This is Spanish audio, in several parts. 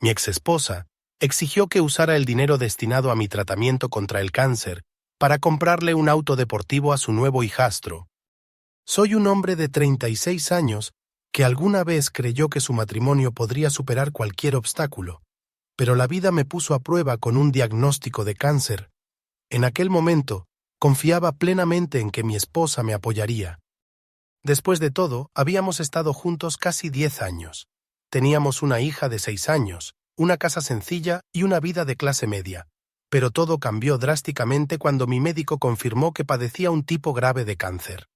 Mi exesposa exigió que usara el dinero destinado a mi tratamiento contra el cáncer para comprarle un auto deportivo a su nuevo hijastro. Soy un hombre de 36 años que alguna vez creyó que su matrimonio podría superar cualquier obstáculo, pero la vida me puso a prueba con un diagnóstico de cáncer. En aquel momento, confiaba plenamente en que mi esposa me apoyaría. Después de todo, habíamos estado juntos casi 10 años. Teníamos una hija de 6 años, una casa sencilla y una vida de clase media. Pero todo cambió drásticamente cuando mi médico confirmó que padecía un tipo grave de cáncer.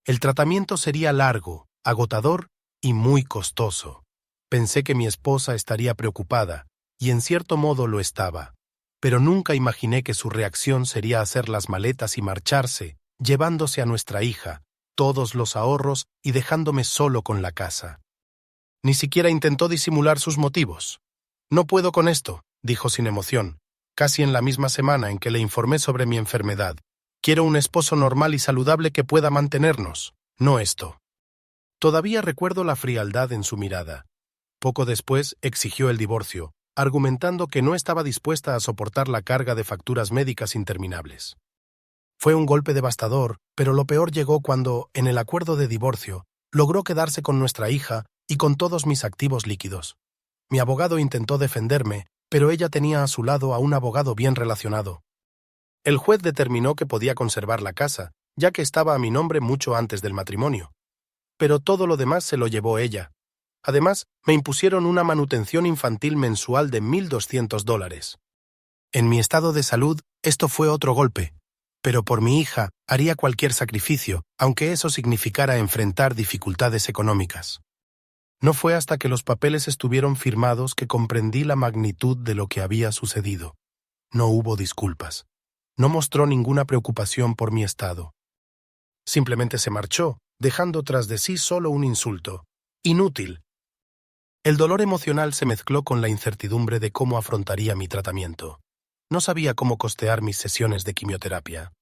El tratamiento sería largo, agotador y muy costoso. Pensé que mi esposa estaría preocupada, y en cierto modo lo estaba, pero nunca imaginé que su reacción sería hacer las maletas y marcharse, llevándose a nuestra hija, todos los ahorros y dejándome solo con la casa. Ni siquiera intentó disimular sus motivos. «No puedo con esto», dijo sin emoción, casi en la misma semana en que le informé sobre mi enfermedad. «Quiero un esposo normal y saludable que pueda mantenernos, no esto». Todavía recuerdo la frialdad en su mirada. Poco después exigió el divorcio, argumentando que no estaba dispuesta a soportar la carga de facturas médicas interminables. Fue un golpe devastador, pero lo peor llegó cuando, en el acuerdo de divorcio, logró quedarse con nuestra hija y con todos mis activos líquidos. Mi abogado intentó defenderme, pero ella tenía a su lado a un abogado bien relacionado. El juez determinó que podía conservar la casa, ya que estaba a mi nombre mucho antes del matrimonio. Pero todo lo demás se lo llevó ella. Además, me impusieron una manutención infantil mensual de $1,200. En mi estado de salud, esto fue otro golpe. Pero por mi hija haría cualquier sacrificio, aunque eso significara enfrentar dificultades económicas. No fue hasta que los papeles estuvieron firmados que comprendí la magnitud de lo que había sucedido. No hubo disculpas. No mostró ninguna preocupación por mi estado. Simplemente se marchó, dejando tras de sí solo un insulto. Inútil. El dolor emocional se mezcló con la incertidumbre de cómo afrontaría mi tratamiento. No sabía cómo costear mis sesiones de quimioterapia.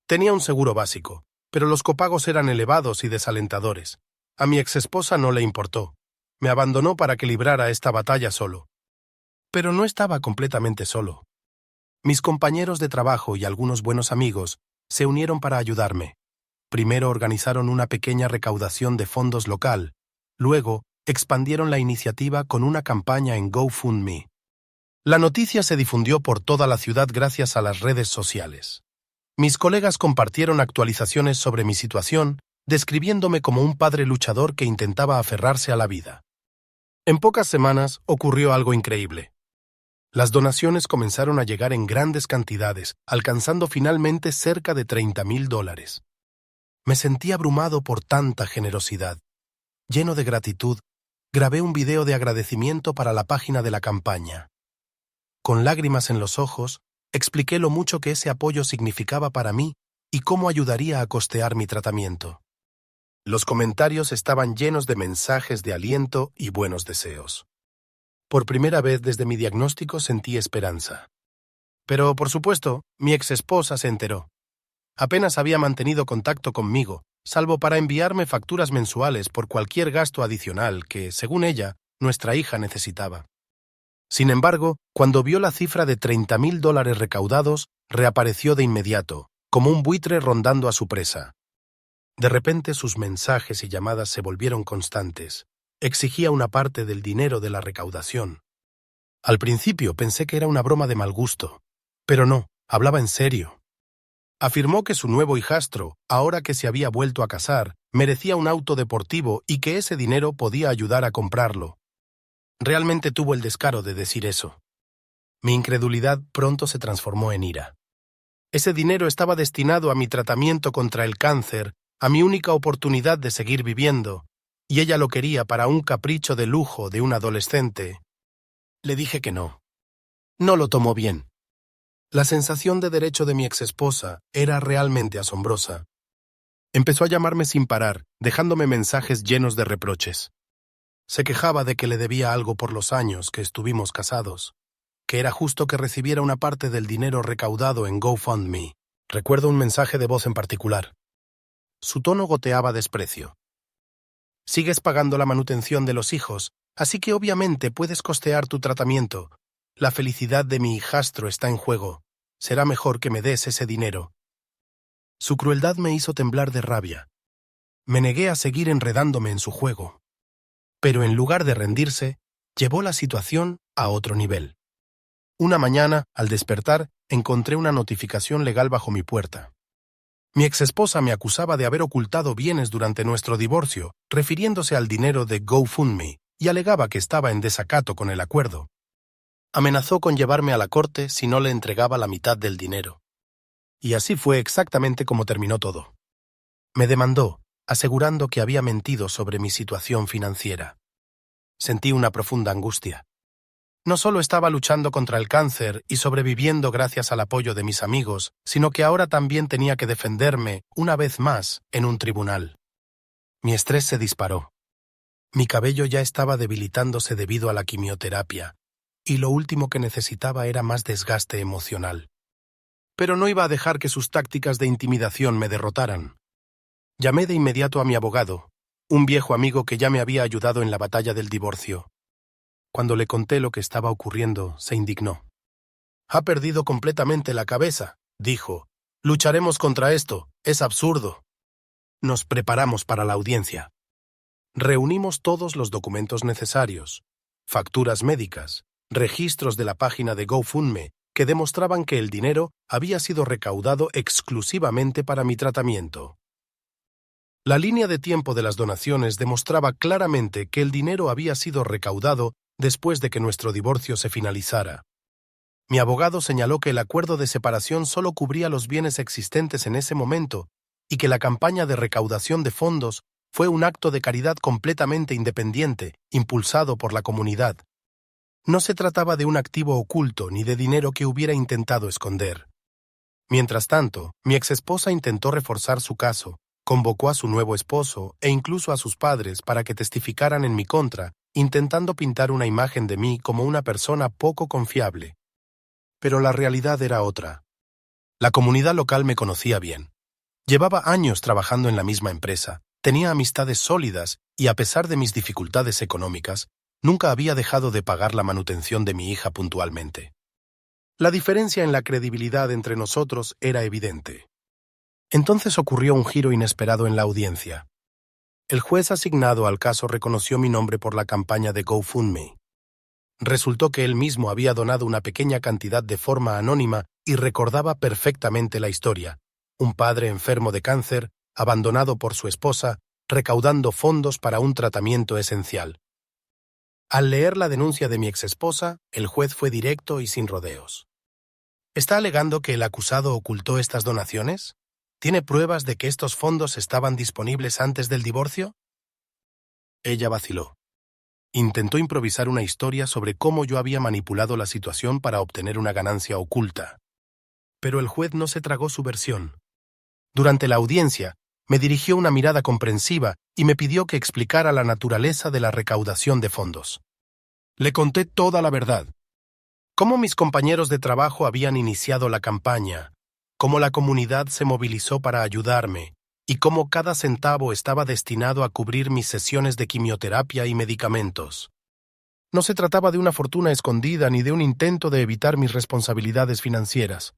Tenía un seguro básico, pero los copagos eran elevados y desalentadores. A mi exesposa no le importó. Me abandonó para que librara esta batalla solo. Pero no estaba completamente solo. Mis compañeros de trabajo y algunos buenos amigos se unieron para ayudarme. Primero organizaron una pequeña recaudación de fondos local, luego expandieron la iniciativa con una campaña en GoFundMe. La noticia se difundió por toda la ciudad gracias a las redes sociales. Mis colegas compartieron actualizaciones sobre mi situación, describiéndome como un padre luchador que intentaba aferrarse a la vida. En pocas semanas ocurrió algo increíble. Las donaciones comenzaron a llegar en grandes cantidades, alcanzando finalmente cerca de $30,000. Me sentí abrumado por tanta generosidad. Lleno de gratitud, grabé un video de agradecimiento para la página de la campaña. Con lágrimas en los ojos, expliqué lo mucho que ese apoyo significaba para mí y cómo ayudaría a costear mi tratamiento. Los comentarios estaban llenos de mensajes de aliento y buenos deseos. Por primera vez desde mi diagnóstico sentí esperanza. Pero, por supuesto, mi exesposa se enteró. Apenas había mantenido contacto conmigo, salvo para enviarme facturas mensuales por cualquier gasto adicional que, según ella, nuestra hija necesitaba. Sin embargo, cuando vio la cifra de $30,000 recaudados, reapareció de inmediato, como un buitre rondando a su presa. De repente sus mensajes y llamadas se volvieron constantes. Exigía una parte del dinero de la recaudación. Al principio pensé que era una broma de mal gusto, pero no, hablaba en serio. Afirmó que su nuevo hijastro, ahora que se había vuelto a casar, merecía un auto deportivo y que ese dinero podía ayudar a comprarlo. Realmente tuvo el descaro de decir eso. Mi incredulidad pronto se transformó en ira. Ese dinero estaba destinado a mi tratamiento contra el cáncer, a mi única oportunidad de seguir viviendo, y ella lo quería para un capricho de lujo de un adolescente. Le dije que no. No lo tomó bien. La sensación de derecho de mi exesposa era realmente asombrosa. Empezó a llamarme sin parar, dejándome mensajes llenos de reproches. Se quejaba de que le debía algo por los años que estuvimos casados, que era justo que recibiera una parte del dinero recaudado en GoFundMe. Recuerdo un mensaje de voz en particular. Su tono goteaba desprecio. «¿Sigues pagando la manutención de los hijos Así que obviamente puedes costear tu tratamiento. La felicidad de mi hijastro está en juego. Será mejor que me des ese dinero. Su crueldad me hizo temblar de rabia. Me negué a seguir enredándome en su juego. Pero en lugar de rendirse, llevó la situación a otro nivel. Una mañana, al despertar, encontré una notificación legal bajo mi puerta. Mi exesposa me acusaba de haber ocultado bienes durante nuestro divorcio, refiriéndose al dinero de GoFundMe, y alegaba que estaba en desacato con el acuerdo. Amenazó con llevarme a la corte si no le entregaba la mitad del dinero. Y así fue exactamente como terminó todo. Me demandó, asegurando que había mentido sobre mi situación financiera. Sentí una profunda angustia. No solo estaba luchando contra el cáncer y sobreviviendo gracias al apoyo de mis amigos, sino que ahora también tenía que defenderme, una vez más, en un tribunal. Mi estrés se disparó. Mi cabello ya estaba debilitándose debido a la quimioterapia, y lo último que necesitaba era más desgaste emocional. Pero no iba a dejar que sus tácticas de intimidación me derrotaran. Llamé de inmediato a mi abogado, un viejo amigo que ya me había ayudado en la batalla del divorcio. Cuando le conté lo que estaba ocurriendo, se indignó. «Ha perdido completamente la cabeza», dijo. «Lucharemos contra esto. Es absurdo». Nos preparamos para la audiencia. Reunimos todos los documentos necesarios, facturas médicas, registros de la página de GoFundMe que demostraban que el dinero había sido recaudado exclusivamente para mi tratamiento. La línea de tiempo de las donaciones demostraba claramente que el dinero había sido recaudado después de que nuestro divorcio se finalizara. Mi abogado señaló que el acuerdo de separación solo cubría los bienes existentes en ese momento y que la campaña de recaudación de fondos fue un acto de caridad completamente independiente, impulsado por la comunidad. No se trataba de un activo oculto ni de dinero que hubiera intentado esconder. Mientras tanto, mi exesposa intentó reforzar su caso, convocó a su nuevo esposo e incluso a sus padres para que testificaran en mi contra, intentando pintar una imagen de mí como una persona poco confiable. Pero la realidad era otra. La comunidad local me conocía bien. Llevaba años trabajando en la misma empresa, tenía amistades sólidas y a pesar de mis dificultades económicas, nunca había dejado de pagar la manutención de mi hija puntualmente. La diferencia en la credibilidad entre nosotros era evidente. Entonces ocurrió un giro inesperado en la audiencia. El juez asignado al caso reconoció mi nombre por la campaña de GoFundMe. Resultó que él mismo había donado una pequeña cantidad de forma anónima y recordaba perfectamente la historia. Un padre enfermo de cáncer, abandonado por su esposa, recaudando fondos para un tratamiento esencial. Al leer la denuncia de mi exesposa, el juez fue directo y sin rodeos. ¿Está alegando que el acusado ocultó estas donaciones? ¿Tiene pruebas de que estos fondos estaban disponibles antes del divorcio? Ella vaciló. Intentó improvisar una historia sobre cómo yo había manipulado la situación para obtener una ganancia oculta. Pero el juez no se tragó su versión. Durante la audiencia, me dirigió una mirada comprensiva y me pidió que explicara la naturaleza de la recaudación de fondos. Le conté toda la verdad. Cómo mis compañeros de trabajo habían iniciado la campaña, cómo la comunidad se movilizó para ayudarme y cómo cada centavo estaba destinado a cubrir mis sesiones de quimioterapia y medicamentos. No se trataba de una fortuna escondida ni de un intento de evitar mis responsabilidades financieras.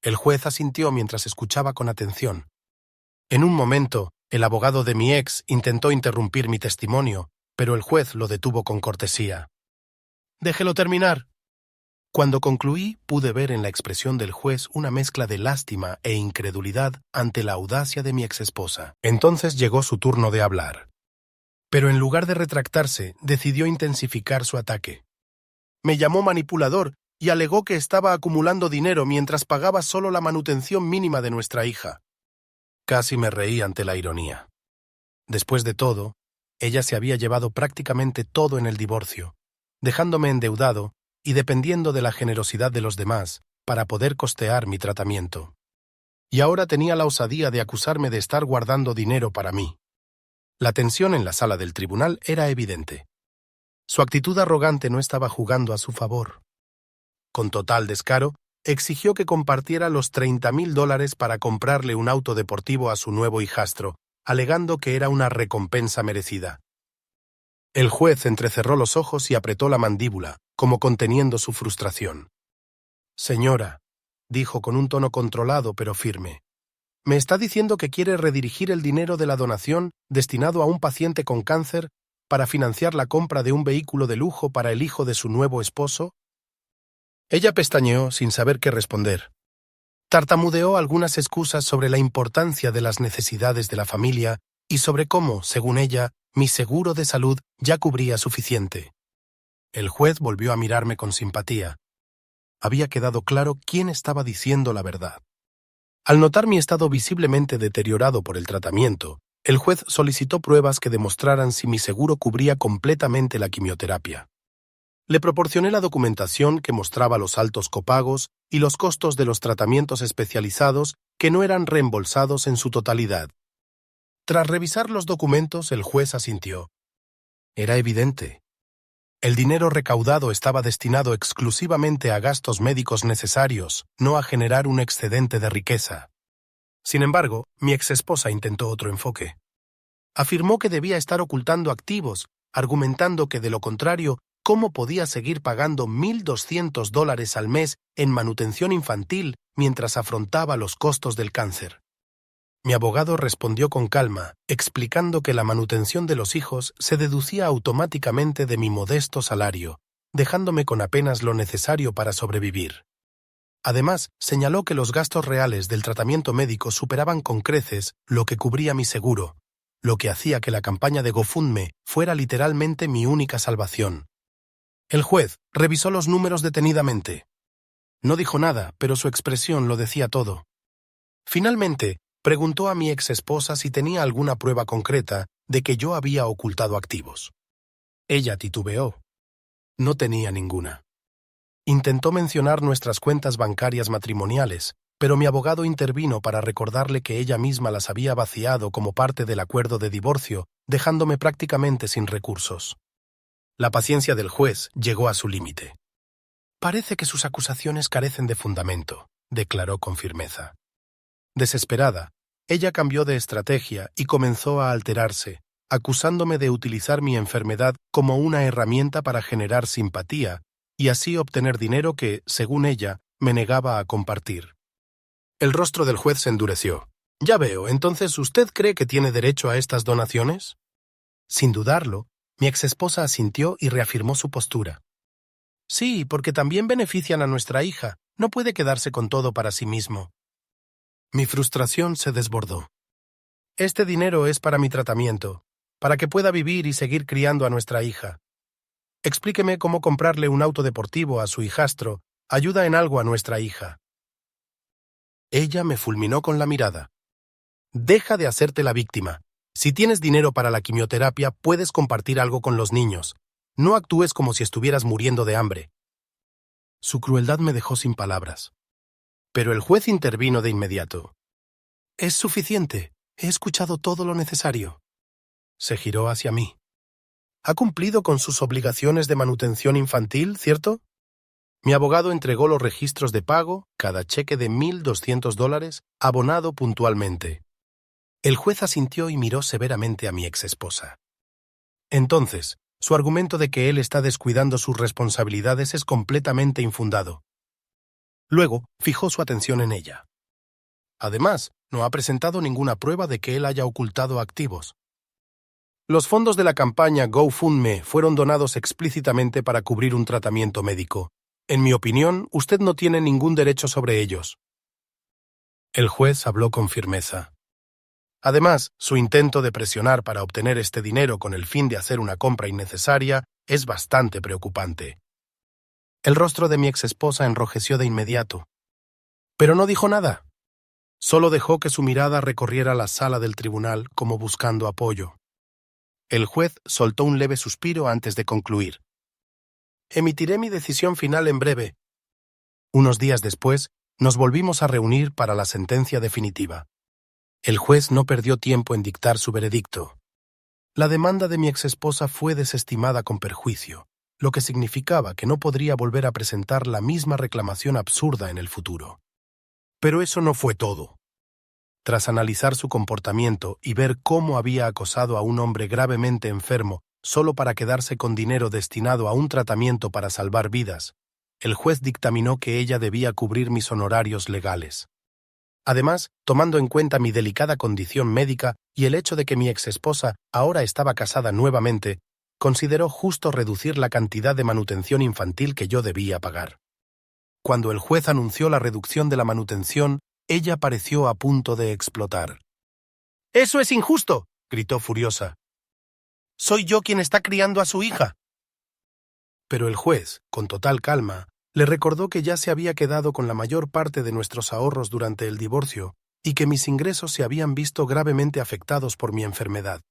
El juez asintió mientras escuchaba con atención. En un momento, el abogado de mi ex intentó interrumpir mi testimonio, pero el juez lo detuvo con cortesía. «Déjelo terminar». Cuando concluí, pude ver en la expresión del juez una mezcla de lástima e incredulidad ante la audacia de mi exesposa. Entonces llegó su turno de hablar. Pero en lugar de retractarse, decidió intensificar su ataque. Me llamó manipulador y alegó que estaba acumulando dinero mientras pagaba solo la manutención mínima de nuestra hija. Casi me reí ante la ironía. Después de todo, ella se había llevado prácticamente todo en el divorcio, dejándome endeudado y dependiendo de la generosidad de los demás para poder costear mi tratamiento. Y ahora tenía la osadía de acusarme de estar guardando dinero para mí. La tensión en la sala del tribunal era evidente. Su actitud arrogante no estaba jugando a su favor. Con total descaro, exigió que compartiera los $30,000 para comprarle un auto deportivo a su nuevo hijastro, alegando que era una recompensa merecida. El juez entrecerró los ojos y apretó la mandíbula, como conteniendo su frustración. «Señora», dijo con un tono controlado pero firme, «¿me está diciendo que quiere redirigir el dinero de la donación destinado a un paciente con cáncer para financiar la compra de un vehículo de lujo para el hijo de su nuevo esposo?» Ella pestañeó sin saber qué responder. Tartamudeó algunas excusas sobre la importancia de las necesidades de la familia y sobre cómo, según ella, mi seguro de salud ya cubría suficiente. El juez volvió a mirarme con simpatía. Había quedado claro quién estaba diciendo la verdad. Al notar mi estado visiblemente deteriorado por el tratamiento, el juez solicitó pruebas que demostraran si mi seguro cubría completamente la quimioterapia. Le proporcioné la documentación que mostraba los altos copagos y los costos de los tratamientos especializados que no eran reembolsados en su totalidad. Tras revisar los documentos, el juez asintió. Era evidente. El dinero recaudado estaba destinado exclusivamente a gastos médicos necesarios, no a generar un excedente de riqueza. Sin embargo, mi exesposa intentó otro enfoque. Afirmó que debía estar ocultando activos, argumentando que, de lo contrario, ¿cómo podía seguir pagando $1,200 al mes en manutención infantil mientras afrontaba los costos del cáncer? Mi abogado respondió con calma, explicando que la manutención de los hijos se deducía automáticamente de mi modesto salario, dejándome con apenas lo necesario para sobrevivir. Además, señaló que los gastos reales del tratamiento médico superaban con creces lo que cubría mi seguro, lo que hacía que la campaña de GoFundMe fuera literalmente mi única salvación. El juez revisó los números detenidamente. No dijo nada, pero su expresión lo decía todo. Finalmente, preguntó a mi exesposa si tenía alguna prueba concreta de que yo había ocultado activos. Ella titubeó. No tenía ninguna. Intentó mencionar nuestras cuentas bancarias matrimoniales, pero mi abogado intervino para recordarle que ella misma las había vaciado como parte del acuerdo de divorcio, dejándome prácticamente sin recursos. La paciencia del juez llegó a su límite. «Parece que sus acusaciones carecen de fundamento», declaró con firmeza. Desesperada, ella cambió de estrategia y comenzó a alterarse, acusándome de utilizar mi enfermedad como una herramienta para generar simpatía y así obtener dinero que, según ella, me negaba a compartir. El rostro del juez se endureció. «Ya veo, entonces ¿usted cree que tiene derecho a estas donaciones?» Sin dudarlo, mi exesposa asintió y reafirmó su postura. «Sí, porque también benefician a nuestra hija. No puede quedarse con todo para sí mismo». Mi frustración se desbordó. «Este dinero es para mi tratamiento, para que pueda vivir y seguir criando a nuestra hija. Explíqueme cómo comprarle un auto deportivo a su hijastro ayuda en algo a nuestra hija». Ella me fulminó con la mirada. «Deja de hacerte la víctima. Si tienes dinero para la quimioterapia, puedes compartir algo con los niños. No actúes como si estuvieras muriendo de hambre». Su crueldad me dejó sin palabras. Pero el juez intervino de inmediato. «Es suficiente. He escuchado todo lo necesario». Se giró hacia mí. «Ha cumplido con sus obligaciones de manutención infantil, ¿cierto?» Mi abogado entregó los registros de pago, cada cheque de $1,200, abonado puntualmente. El juez asintió y miró severamente a mi exesposa. «Entonces, su argumento de que él está descuidando sus responsabilidades es completamente infundado». Luego, fijó su atención en ella. «Además, no ha presentado ninguna prueba de que él haya ocultado activos. Los fondos de la campaña GoFundMe fueron donados explícitamente para cubrir un tratamiento médico. En mi opinión, usted no tiene ningún derecho sobre ellos». El juez habló con firmeza. Además, su intento de presionar para obtener este dinero con el fin de hacer una compra innecesaria es bastante preocupante. El rostro de mi exesposa enrojeció de inmediato. Pero no dijo nada. Solo dejó que su mirada recorriera la sala del tribunal como buscando apoyo. El juez soltó un leve suspiro antes de concluir. «Emitiré mi decisión final en breve». Unos días después, nos volvimos a reunir para la sentencia definitiva. El juez no perdió tiempo en dictar su veredicto. La demanda de mi exesposa fue desestimada con perjuicio, lo que significaba que no podría volver a presentar la misma reclamación absurda en el futuro. Pero eso no fue todo. Tras analizar su comportamiento y ver cómo había acosado a un hombre gravemente enfermo solo para quedarse con dinero destinado a un tratamiento para salvar vidas, el juez dictaminó que ella debía cubrir mis honorarios legales. Además, tomando en cuenta mi delicada condición médica y el hecho de que mi exesposa ahora estaba casada nuevamente, consideró justo reducir la cantidad de manutención infantil que yo debía pagar. Cuando el juez anunció la reducción de la manutención, ella pareció a punto de explotar. «¡Eso es injusto!», gritó furiosa. «Soy yo quien está criando a su hija». Pero el juez, con total calma, le recordó que ya se había quedado con la mayor parte de nuestros ahorros durante el divorcio y que mis ingresos se habían visto gravemente afectados por mi enfermedad.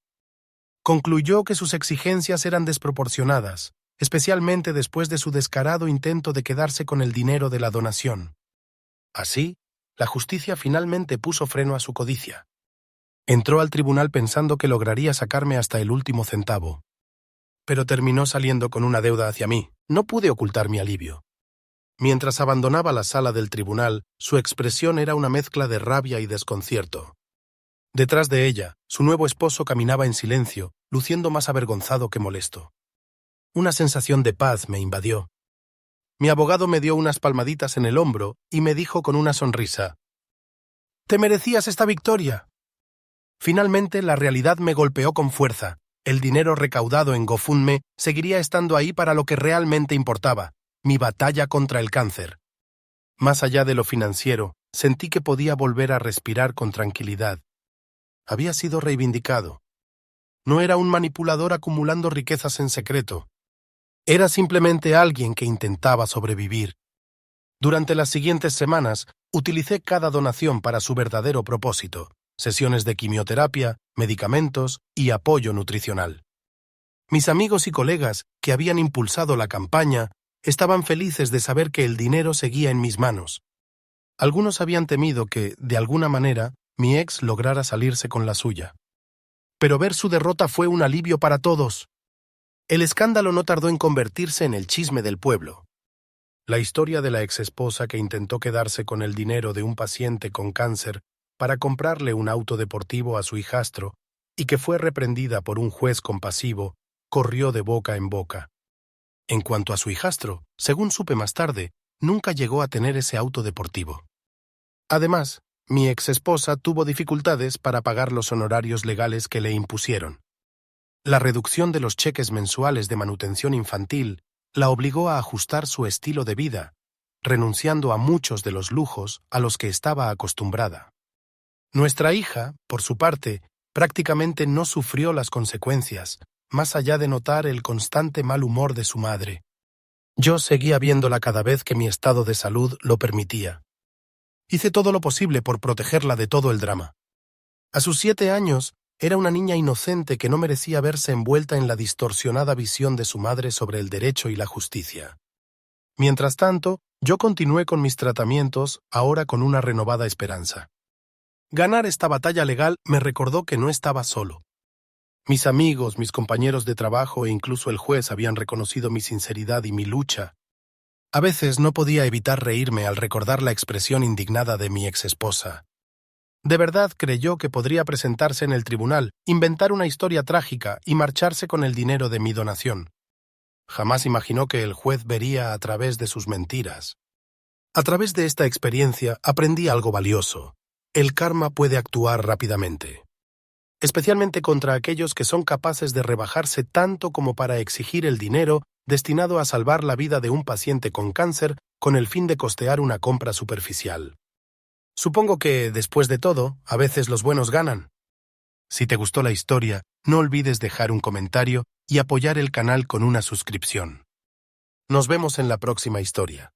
Concluyó que sus exigencias eran desproporcionadas, especialmente después de su descarado intento de quedarse con el dinero de la donación. Así, la justicia finalmente puso freno a su codicia. Entró al tribunal pensando que lograría sacarme hasta el último centavo. Pero terminó saliendo con una deuda hacia mí. No pude ocultar mi alivio. Mientras abandonaba la sala del tribunal, su expresión era una mezcla de rabia y desconcierto. Detrás de ella, su nuevo esposo caminaba en silencio, luciendo más avergonzado que molesto. Una sensación de paz me invadió. Mi abogado me dio unas palmaditas en el hombro y me dijo con una sonrisa: «Te merecías esta victoria». Finalmente, la realidad me golpeó con fuerza. El dinero recaudado en GoFundMe seguiría estando ahí para lo que realmente importaba: mi batalla contra el cáncer. Más allá de lo financiero, sentí que podía volver a respirar con tranquilidad. Había sido reivindicado. No era un manipulador acumulando riquezas en secreto. Era simplemente alguien que intentaba sobrevivir. Durante las siguientes semanas, utilicé cada donación para su verdadero propósito: sesiones de quimioterapia, medicamentos y apoyo nutricional. Mis amigos y colegas que habían impulsado la campaña estaban felices de saber que el dinero seguía en mis manos. Algunos habían temido que, de alguna manera, mi ex lograra salirse con la suya. Pero ver su derrota fue un alivio para todos. El escándalo no tardó en convertirse en el chisme del pueblo. La historia de la exesposa que intentó quedarse con el dinero de un paciente con cáncer para comprarle un auto deportivo a su hijastro y que fue reprendida por un juez compasivo, corrió de boca en boca. En cuanto a su hijastro, según supe más tarde, nunca llegó a tener ese auto deportivo. Además, mi exesposa tuvo dificultades para pagar los honorarios legales que le impusieron. La reducción de los cheques mensuales de manutención infantil la obligó a ajustar su estilo de vida, renunciando a muchos de los lujos a los que estaba acostumbrada. Nuestra hija, por su parte, prácticamente no sufrió las consecuencias, más allá de notar el constante mal humor de su madre. Yo seguía viéndola cada vez que mi estado de salud lo permitía. Hice todo lo posible por protegerla de todo el drama. A sus 7 años, era una niña inocente que no merecía verse envuelta en la distorsionada visión de su madre sobre el derecho y la justicia. Mientras tanto, yo continué con mis tratamientos, ahora con una renovada esperanza. Ganar esta batalla legal me recordó que no estaba solo. Mis amigos, mis compañeros de trabajo e incluso el juez habían reconocido mi sinceridad y mi lucha. A veces no podía evitar reírme al recordar la expresión indignada de mi exesposa. De verdad creyó que podría presentarse en el tribunal, inventar una historia trágica y marcharse con el dinero de mi donación. Jamás imaginó que el juez vería a través de sus mentiras. A través de esta experiencia aprendí algo valioso. El karma puede actuar rápidamente, especialmente contra aquellos que son capaces de rebajarse tanto como para exigir el dinero destinado a salvar la vida de un paciente con cáncer con el fin de costear una compra superficial. Supongo que, después de todo, a veces los buenos ganan. Si te gustó la historia, no olvides dejar un comentario y apoyar el canal con una suscripción. Nos vemos en la próxima historia.